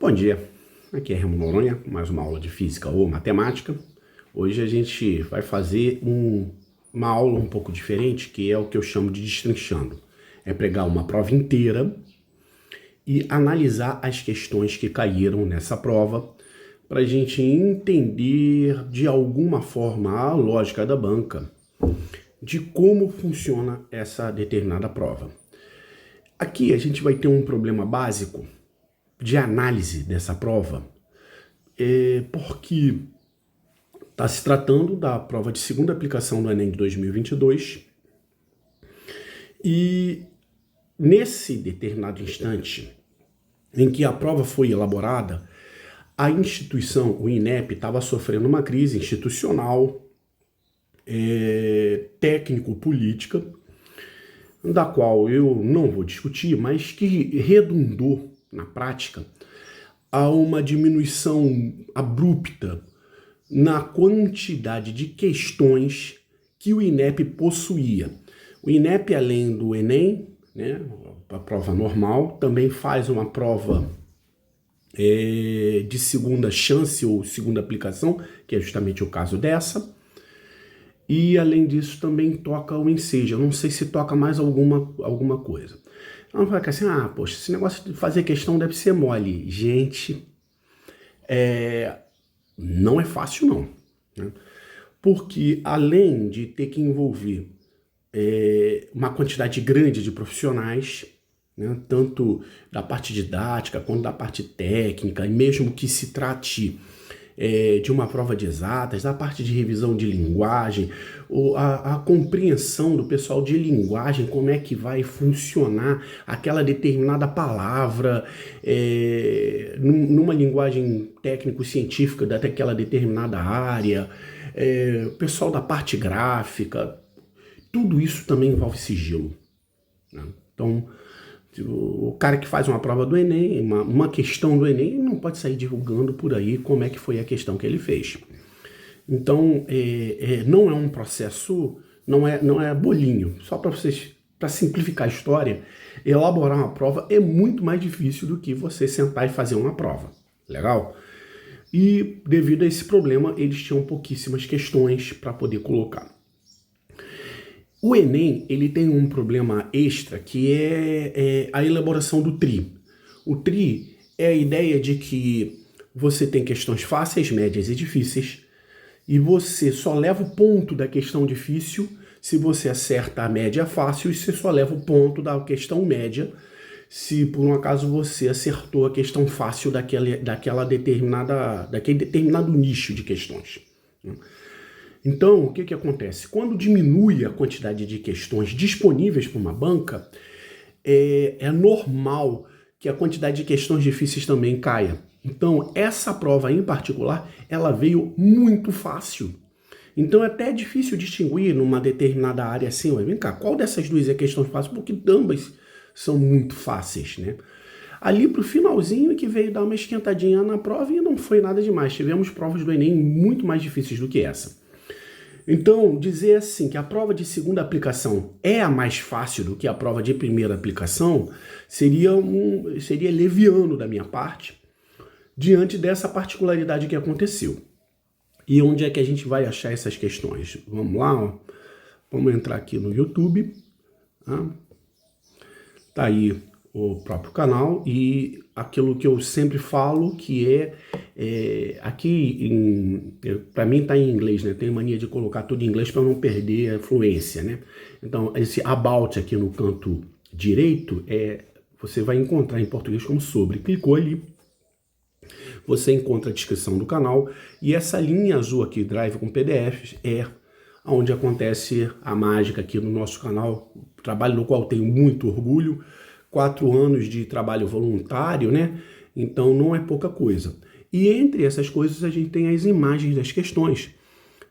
Bom dia, aqui é Remo Noronha, mais uma aula de Física ou Matemática. Hoje a gente vai fazer uma aula um pouco diferente, que é o que eu chamo de destrinchando. É pegar uma prova inteira e analisar as questões que caíram nessa prova, para a gente entender de alguma forma a lógica da banca, de como funciona essa determinada prova. Aqui a gente vai ter um problema básico de análise dessa prova, porque está se tratando da prova de segunda aplicação do Enem de 2022 e nesse determinado instante em que a prova foi elaborada, a instituição, o INEP, estava sofrendo uma crise institucional, técnico-política, da qual eu não vou discutir, mas que redundou na prática a uma diminuição abrupta na quantidade de questões que o INEP possuía. O INEP, além do Enem, né, a prova normal, também faz uma prova de segunda chance ou segunda aplicação, que é justamente o caso dessa. E, além disso, também toca o Enseja. Eu não sei se toca mais alguma coisa. Então, vai ficar assim, poxa, esse negócio de fazer questão deve ser mole. Gente, não é fácil, não. Né? Porque, além de ter que envolver uma quantidade grande de profissionais, né, tanto da parte didática quanto da parte técnica, e mesmo que se trate de uma prova de exatas, da parte de revisão de linguagem, a compreensão do pessoal de linguagem, como é que vai funcionar aquela determinada palavra numa linguagem técnico-científica daquela determinada área, o pessoal da parte gráfica, tudo isso também envolve sigilo. Né? Então, o cara que faz uma prova do Enem, uma questão do Enem, não pode sair divulgando por aí como é que foi a questão que ele fez. Então, não é um processo, não é bolinho. Só para simplificar a história, elaborar uma prova é muito mais difícil do que você sentar e fazer uma prova. Legal? E devido a esse problema, eles tinham pouquíssimas questões para poder colocar. O Enem, ele tem um problema extra, que é a elaboração do TRI. O TRI é a ideia de que você tem questões fáceis, médias e difíceis, e você só leva o ponto da questão difícil se você acerta a média fácil, e você só leva o ponto da questão média se por um acaso você acertou a questão fácil daquele determinado nicho de questões. Então, o que acontece? Quando diminui a quantidade de questões disponíveis para uma banca, é normal que a quantidade de questões difíceis também caia. Então, essa prova em particular, ela veio muito fácil. Então, é até difícil distinguir numa determinada área assim, vem cá, qual dessas duas é questão fácil? Porque ambas são muito fáceis, né? Ali pro finalzinho que veio dar uma esquentadinha na prova e não foi nada demais. Tivemos provas do Enem muito mais difíceis do que essa. Então, dizer assim que a prova de segunda aplicação é a mais fácil do que a prova de primeira aplicação seria leviano da minha parte, diante dessa particularidade que aconteceu. E onde é que a gente vai achar essas questões? Vamos lá, vamos entrar aqui no YouTube. Tá aí o próprio canal e aquilo que eu sempre falo que aqui para mim tá em inglês, né? Tenho mania de colocar tudo em inglês para não perder a fluência, né? Então esse about aqui no canto direito você vai encontrar em português como sobre. Clicou ali, você encontra a descrição do canal e essa linha azul aqui, Drive com PDFs, é onde acontece a mágica aqui no nosso canal, trabalho no qual tenho muito orgulho. 4 anos de trabalho voluntário, né? Então não é pouca coisa. E entre essas coisas a gente tem as imagens das questões,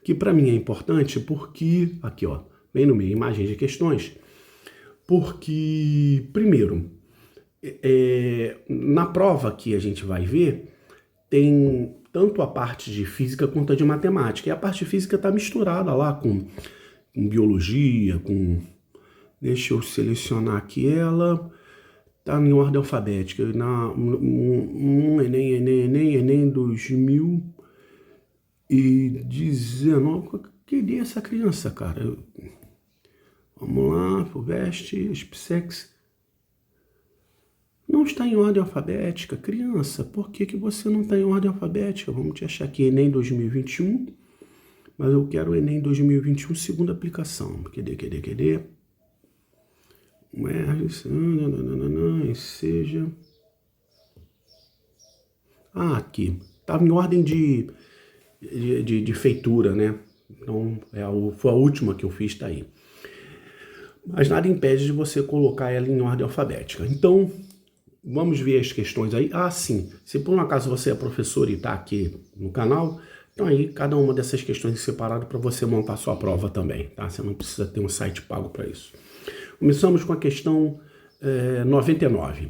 que para mim é importante porque, aqui ó, bem no meio, imagens de questões, porque, primeiro, na prova que a gente vai ver, tem tanto a parte de física quanto a de matemática. E a parte de física está misturada lá com biologia, com... Deixa eu selecionar aqui ela... Tá em ordem alfabética. Enem 2019. Cadê essa criança, cara? Vamos lá, FUVEST, SPSEX. Não está em ordem alfabética. Criança, por que você não está em ordem alfabética? Vamos te achar aqui, Enem 2021. Mas eu quero o Enem 2021, segunda aplicação. Cadê? Seja... aqui. Estava em ordem de feitura, né? Então, foi a última que eu fiz, tá aí. Mas nada impede de você colocar ela em ordem alfabética. Então, vamos ver as questões aí. Sim. Se por um acaso você é professor e está aqui no canal, então aí cada uma dessas questões é separada para você montar sua prova também, tá? Você não precisa ter um site pago para isso. Começamos com a questão 99.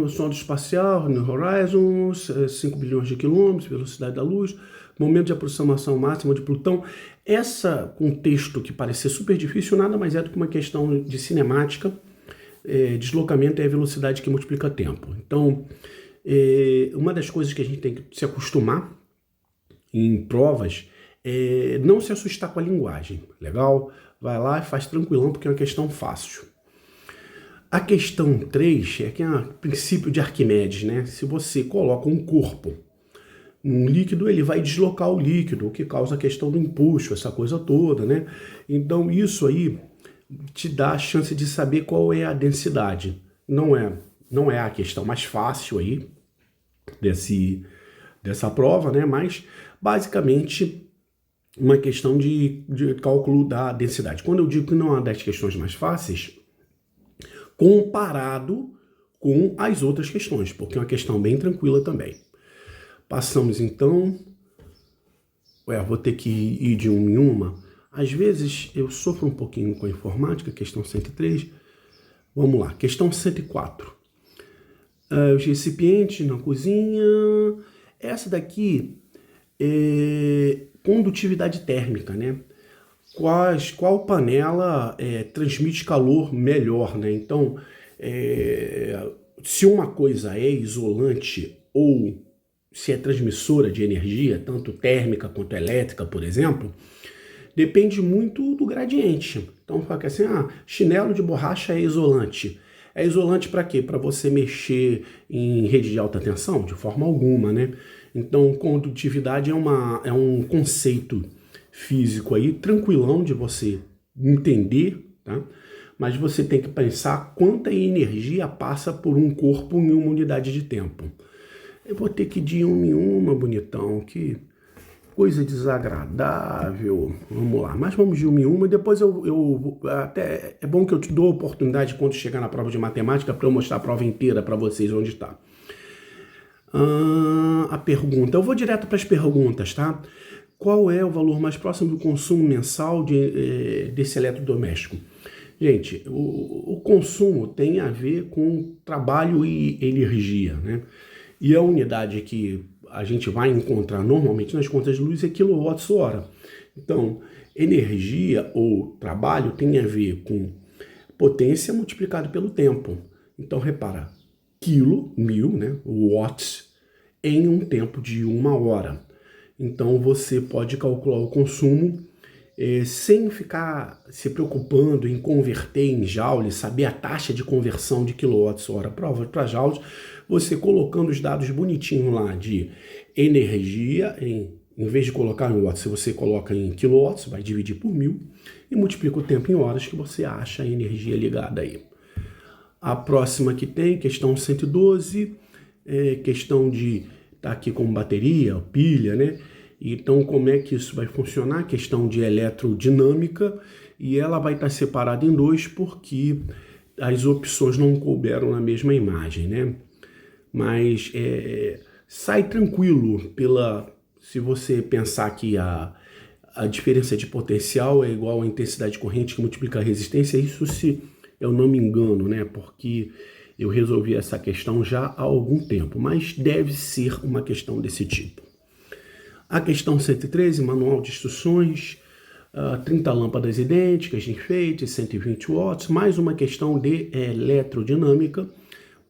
Sonda espacial, New Horizons, 5 bilhões de quilômetros, velocidade da luz, momento de aproximação máxima de Plutão. Essa, com texto que parecia super difícil, nada mais é do que uma questão de cinemática. Deslocamento é a velocidade que multiplica tempo. Então, uma das coisas que a gente tem que se acostumar em provas é não se assustar com a linguagem. Legal? Vai lá e faz tranquilão, porque é uma questão fácil. A questão 3 é que é o princípio de Arquimedes, né? Se você coloca um corpo num líquido, ele vai deslocar o líquido, o que causa a questão do empuxo, essa coisa toda, né? Então, isso aí te dá a chance de saber qual é a densidade. Não é a questão mais fácil aí dessa prova, né? Mas, basicamente, uma questão de cálculo da densidade. Quando eu digo que não é uma das questões mais fáceis, comparado com as outras questões, porque é uma questão bem tranquila também. Passamos, então... vou ter que ir de uma em uma. Às vezes, eu sofro um pouquinho com a informática, questão 103. Vamos lá, questão 104. Os recipientes na cozinha. Essa daqui é condutividade térmica, né? Qual panela transmite calor melhor, né? Então, se uma coisa é isolante ou se é transmissora de energia, tanto térmica quanto elétrica, por exemplo, depende muito do gradiente. Então, fala que assim, chinelo de borracha é isolante. É isolante para quê? Para você mexer em rede de alta tensão? De forma alguma, né? Então, condutividade é um conceito físico aí, tranquilão de você entender, tá? Mas você tem que pensar quanta energia passa por um corpo em uma unidade de tempo. Eu vou ter que ir de uma em uma, bonitão, que coisa desagradável. Vamos lá, mas vamos de uma em uma. Depois até é bom que eu te dou a oportunidade quando chegar na prova de matemática para eu mostrar a prova inteira para vocês onde está. A pergunta, eu vou direto para as perguntas, tá? Qual é o valor mais próximo do consumo mensal desse eletrodoméstico? Gente, o consumo tem a ver com trabalho e energia, né? E a unidade que a gente vai encontrar normalmente nas contas de luz é kWh. Então, energia ou trabalho tem a ver com potência multiplicado pelo tempo. Então, repara, quilo, 1000, né? Watts, em um tempo de 1 hora. Então, você pode calcular o consumo sem ficar se preocupando em converter em joules, saber a taxa de conversão de kWh para joules, você colocando os dados bonitinhos lá de energia, em vez de colocar em watts, se você coloca em quilowatts, vai dividir por 1000 e multiplica o tempo em horas que você acha a energia ligada aí. A próxima que tem, questão 112, questão de estar aqui com bateria, pilha, né? Então, como é que isso vai funcionar? Questão de eletrodinâmica, e ela vai estar separada em dois porque as opções não couberam na mesma imagem, né? Mas sai tranquilo se você pensar que a diferença de potencial é igual à intensidade de corrente que multiplica a resistência, isso se eu não me engano, né? Porque eu resolvi essa questão já há algum tempo, mas deve ser uma questão desse tipo. A questão 113, manual de instruções, 30 lâmpadas idênticas de enfeite, 120 watts, mais uma questão de eletrodinâmica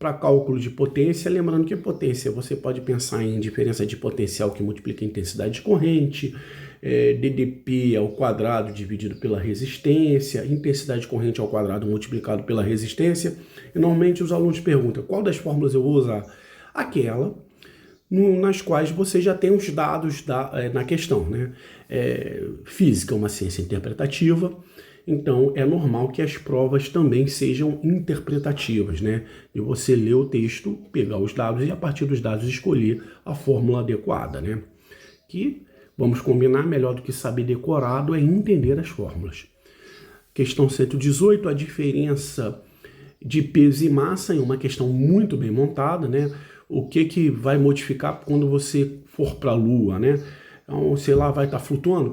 para cálculo de potência. Lembrando que potência, você pode pensar em diferença de potencial que multiplica a intensidade de corrente, DDP ao quadrado dividido pela resistência, intensidade de corrente ao quadrado multiplicado pela resistência. E normalmente os alunos perguntam, qual das fórmulas eu vou usar? Aquela nas quais você já tem os dados na questão, né? Física é uma ciência interpretativa, então é normal que as provas também sejam interpretativas, né? E você ler o texto, pegar os dados e a partir dos dados escolher a fórmula adequada, né? Que, vamos combinar, melhor do que saber decorado é entender as fórmulas. Questão 118, a diferença de peso e massa em uma questão muito bem montada, né? O que vai modificar quando você for para a Lua, né? Então, sei lá, vai estar flutuando,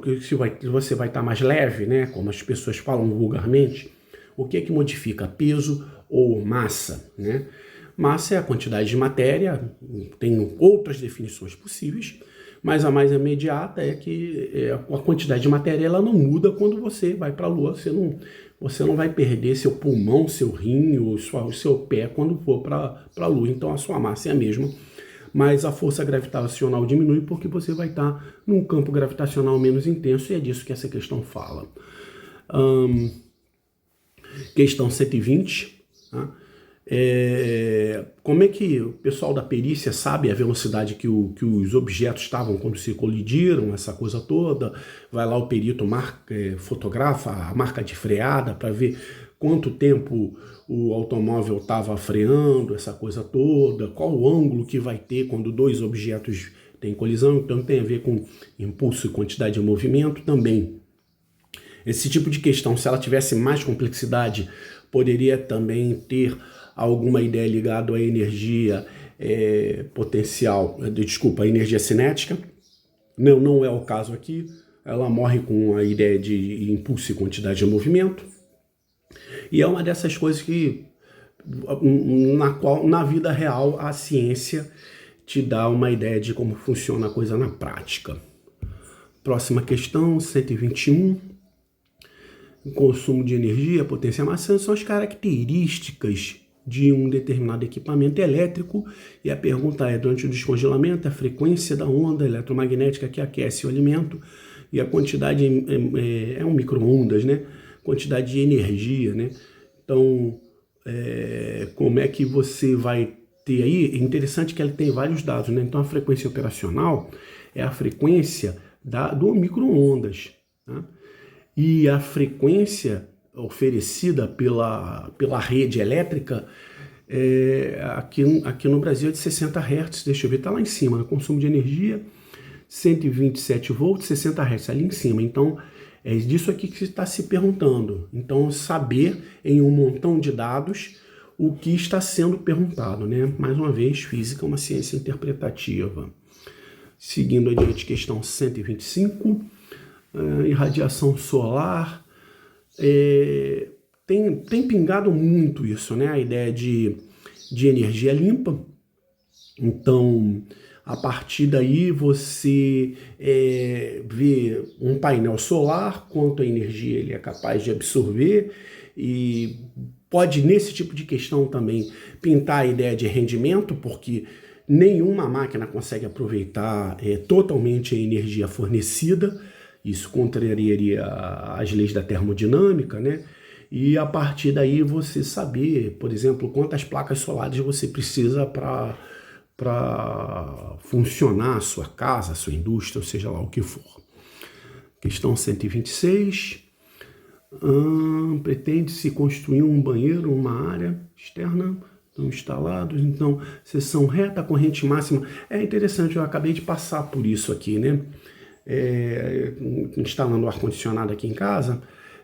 você vai estar mais leve, né? Como as pessoas falam vulgarmente. O que modifica? Peso ou massa, né? Massa é a quantidade de matéria, tem outras definições possíveis, mas a mais imediata é que a quantidade de matéria ela não muda quando você vai para a Lua. Você não vai perder seu pulmão, seu rim, o seu pé quando for para a Lua. Então a sua massa é a mesma, mas a força gravitacional diminui porque você vai estar num campo gravitacional menos intenso e é disso que essa questão fala. Questão 120. Tá? Como é que o pessoal da perícia sabe a velocidade que os objetos estavam quando se colidiram, essa coisa toda? Vai lá o perito fotografa a marca de freada para ver quanto tempo o automóvel estava freando, essa coisa toda, qual o ângulo que vai ter quando dois objetos têm colisão, então tem a ver com impulso e quantidade de movimento também. Esse tipo de questão, se ela tivesse mais complexidade, poderia também ter alguma ideia ligada à energia potencial, desculpa, a energia cinética. Não é o caso aqui. Ela morre com a ideia de impulso e quantidade de movimento. E é uma dessas coisas que, na vida real, a ciência te dá uma ideia de como funciona a coisa na prática. Próxima questão, 121. O consumo de energia, potência, massa são as características de um determinado equipamento elétrico, e a pergunta é, durante o descongelamento, a frequência da onda eletromagnética que aquece o alimento e a quantidade, é um micro-ondas, né? Quantidade de energia, né? Então, como é que você vai ter aí? É interessante que ele tem vários dados, né? Então, a frequência operacional é a frequência do micro-ondas, tá? E a frequência oferecida pela rede elétrica aqui no Brasil é de 60 Hz, deixa eu ver, está lá em cima, né? Consumo de energia, 127 volts, 60 Hz, ali em cima. Então, é disso aqui que você está se perguntando. Então, saber em um montão de dados o que está sendo perguntado, né? Mais uma vez, física é uma ciência interpretativa. Seguindo adiante, questão 125, irradiação solar. Tem pingado muito isso, né? A ideia de energia limpa. Então, a partir daí você vê um painel solar, quanto a energia ele é capaz de absorver, e pode, nesse tipo de questão também, pintar a ideia de rendimento, porque nenhuma máquina consegue aproveitar totalmente a energia fornecida. Isso contrariaria as leis da termodinâmica, né? E a partir daí você saber, por exemplo, quantas placas solares você precisa para funcionar a sua casa, a sua indústria, ou seja lá o que for. Questão 126. Pretende-se construir um banheiro, uma área externa, estão instalados, então, seção reta, corrente máxima. É interessante, eu acabei de passar por isso aqui, né? Instalando o ar-condicionado aqui em casa,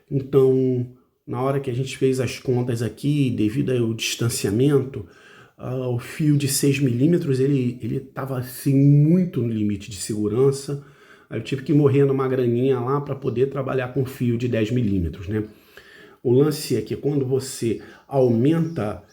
então na hora que a gente fez as contas aqui, devido ao distanciamento, o fio de 6 milímetros ele estava assim muito no limite de segurança. Aí eu tive que morrer numa graninha lá para poder trabalhar com fio de 10 milímetros, né? O lance é que quando você aumenta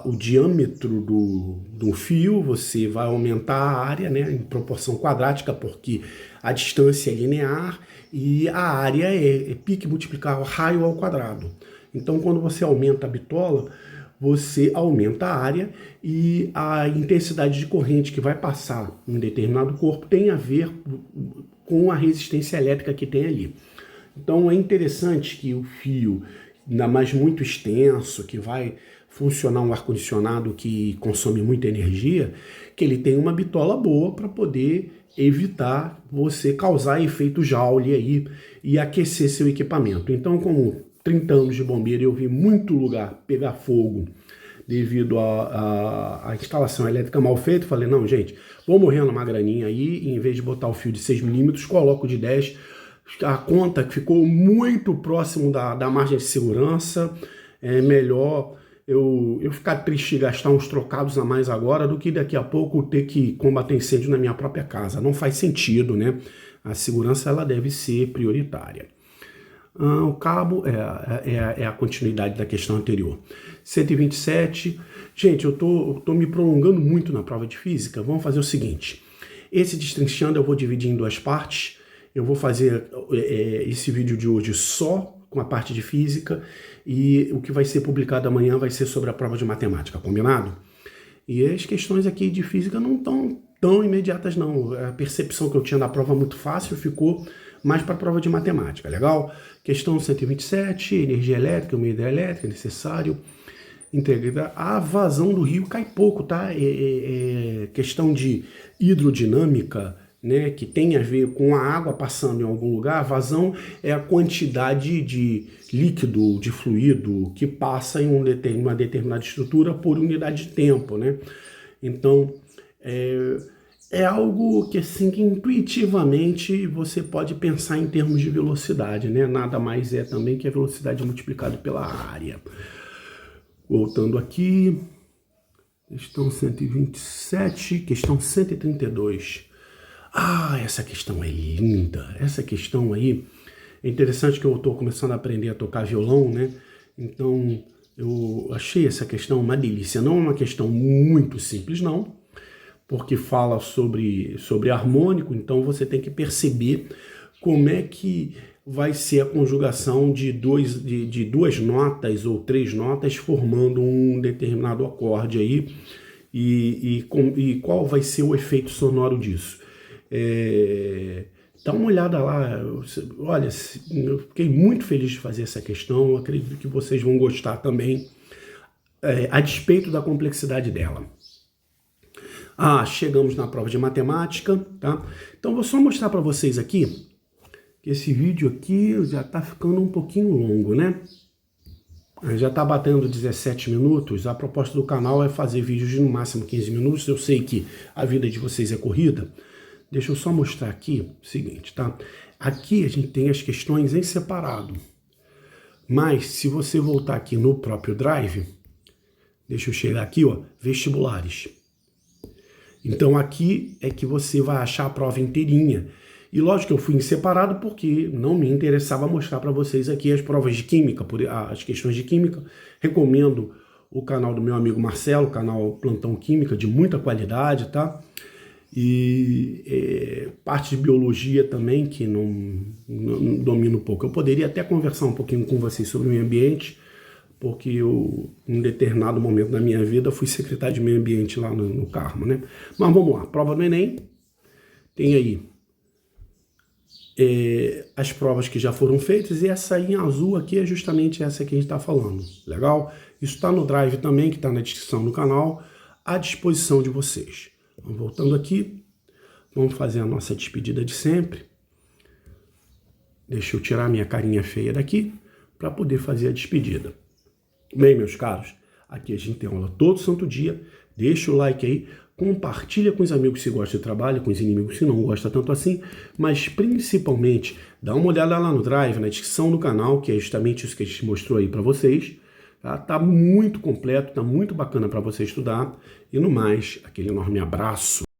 o diâmetro do fio, você vai aumentar a área, né, em proporção quadrática, porque a distância é linear e a área é π que multiplicar o raio ao quadrado. Então, quando você aumenta a bitola, você aumenta a área e a intensidade de corrente que vai passar em determinado corpo tem a ver com a resistência elétrica que tem ali. Então, é interessante que o fio, ainda mais muito extenso, que vai funcionar um ar-condicionado que consome muita energia, que ele tem uma bitola boa para poder evitar você causar efeito Joule aí e aquecer seu equipamento. Então, como 30 anos de bombeiro, eu vi muito lugar pegar fogo devido à instalação elétrica mal feita. Falei, não, gente, vou morrer numa graninha aí, e em vez de botar o fio de 6 milímetros, coloco de 10. A conta ficou muito próximo da margem de segurança. É melhor eu ficar triste e gastar uns trocados a mais agora do que daqui a pouco ter que combater incêndio na minha própria casa. Não faz sentido, né? A segurança ela deve ser prioritária. O cabo é a continuidade da questão anterior. 127. Gente, eu tô me prolongando muito na prova de física. Vamos fazer o seguinte. Esse destrinchando eu vou dividir em duas partes. Eu vou fazer esse vídeo de hoje só com a parte de física e o que vai ser publicado amanhã vai ser sobre a prova de matemática, combinado? E as questões aqui de física não estão tão imediatas não. A percepção que eu tinha da prova muito fácil ficou mais para a prova de matemática, legal? Questão 127, energia elétrica, meio hidrelétrica, necessário. A vazão do rio cai pouco, tá? Questão de hidrodinâmica, né, que tem a ver com a água passando em algum lugar. A vazão é a quantidade de líquido, de fluido que passa em uma determinada estrutura por unidade de tempo, né? Então, é algo que, assim, que intuitivamente você pode pensar em termos de velocidade, né? Nada mais é também que a velocidade multiplicada pela área. Voltando aqui, questão 127, questão 132. Essa questão é linda. Essa questão aí, é interessante que eu estou começando a aprender a tocar violão, né? Então, eu achei essa questão uma delícia. Não é uma questão muito simples, não, porque fala sobre harmônico, então você tem que perceber como é que vai ser a conjugação de duas notas ou 3 notas formando um determinado acorde aí e qual vai ser o efeito sonoro disso. Dá uma olhada lá. Olha, eu fiquei muito feliz de fazer essa questão. Eu acredito que vocês vão gostar também, a despeito da complexidade dela. Chegamos na prova de matemática, tá? Então vou só mostrar para vocês aqui que esse vídeo aqui já está ficando um pouquinho longo, né? Já está batendo 17 minutos. A proposta do canal é fazer vídeos de no máximo 15 minutos. Eu sei que a vida de vocês é corrida. Deixa eu só mostrar aqui o seguinte, tá? Aqui a gente tem as questões em separado. Mas se você voltar aqui no próprio Drive, deixa eu chegar aqui, ó, vestibulares. Então aqui é que você vai achar a prova inteirinha. E lógico que eu fui em separado porque não me interessava mostrar para vocês aqui as provas de química, as questões de química. Recomendo o canal do meu amigo Marcelo, canal Plantão Química, de muita qualidade, tá? E parte de biologia também, que não domino pouco. Eu poderia até conversar um pouquinho com vocês sobre o meio ambiente, porque eu, em determinado momento da minha vida, fui secretário de meio ambiente lá no Carmo, né? Mas vamos lá, prova do Enem, tem aí as provas que já foram feitas, e essa aí em azul aqui é justamente essa que a gente está falando, legal? Isso está no Drive também, que está na descrição do canal, à disposição de vocês. Então, voltando aqui, vamos fazer a nossa despedida de sempre. Deixa eu tirar minha carinha feia daqui para poder fazer a despedida. Bem, meus caros, aqui a gente tem aula todo santo dia. Deixa o like aí, compartilha com os amigos se gosta de trabalho, com os inimigos se não gosta tanto assim, mas principalmente dá uma olhada lá no Drive, na descrição do canal, que é justamente isso que a gente mostrou aí para vocês. Tá muito completo, tá muito bacana para você estudar. E no mais, aquele enorme abraço.